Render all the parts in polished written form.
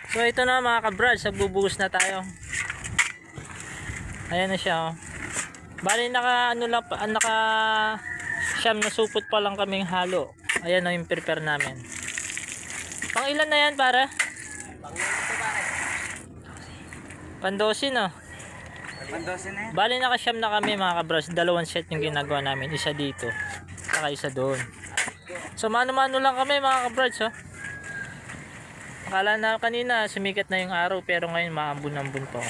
So ito na mga ka-brads, nagbubuhos na tayo. Ayan na siya oh. Bali naka ano lang, naka siyam na supot pa lang kaming halo. Ayan na yung prepare namin. Pang ilan na yan para? Pandosin no. Pandosin na yan. Bali naka siyam na kami mga ka-brads. Dalawang set yung ginagawa namin. Isa dito. Saka isa doon. So mano-mano lang kami mga ka-brads oh. Akala na kanina sumikat na yung araw pero ngayon maambun-ambun po.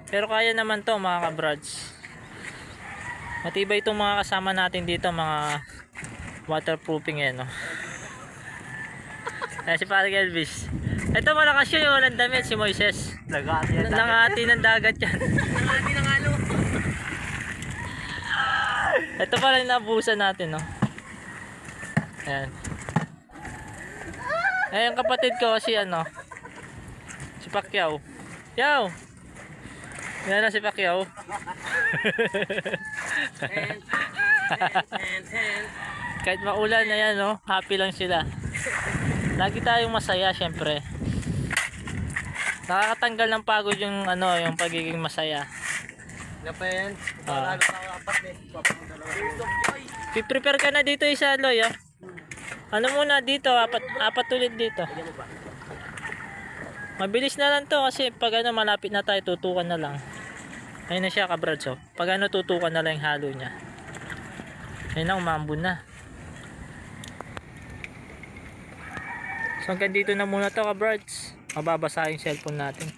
Pero kaya naman to mga ka-brads. Matibay itong mga kasama natin dito, mga waterproofing yan no. Ayan si Parang Elvis. Ito malakas yun yung walang damit, si Moises. Nangati ng dagat yan. Nangati ng halo. Ito pala yung nabuhusan natin no. Ayan. Ayan kapatid ko si ano, si Pacquiao. Yaw! Yan na si Pacquiao. Kahit maulan na yan no, happy lang sila. Lagi tayong masaya syempre. Nakakatanggal ng pagod yung ano, yung pagiging masaya. Napen. Prepare ka na dito isa Loy oh. Ano muna dito, apat ulit dito. Mabilis na lang to kasi pag ano malapit na tayo tutukan na lang. Ayun na siya ka-brads oh. Pag ano tutukan na lang yung halo niya. Ayun na umambun na. So hanggang dito na muna to ka-brads. Mababasa yung cellphone natin.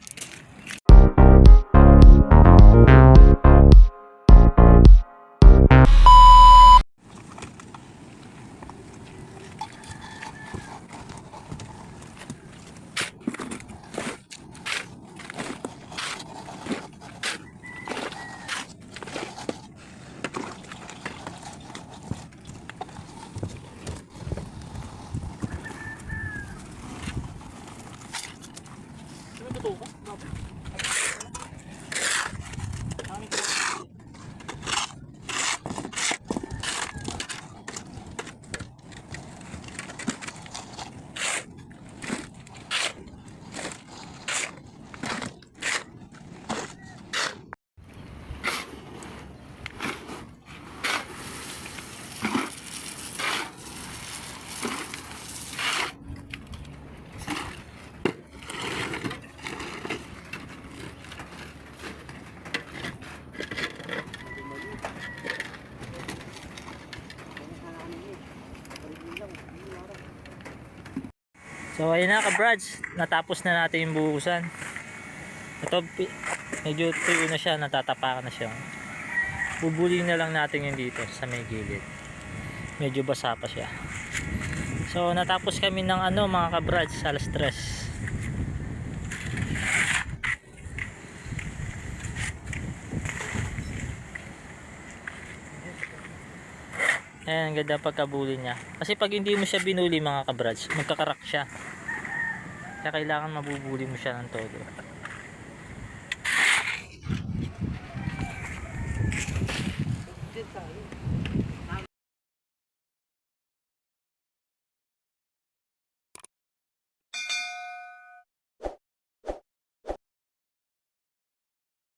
So ayun na ka-brads, natapos na natin yung buhusan. Ito medyo tuyo na siya, natatapakan na siya. Bubulin na lang natin yung dito sa may gilid. Medyo basa pa siya. So natapos kami ng ano mga ka-brads, alas 3. Ayan, ang ganda pagkabuli niya. Kasi pag hindi mo siya binuli mga ka-brads, magkakarak siya. Kaya kailangan mabubuli mo siya ng todo.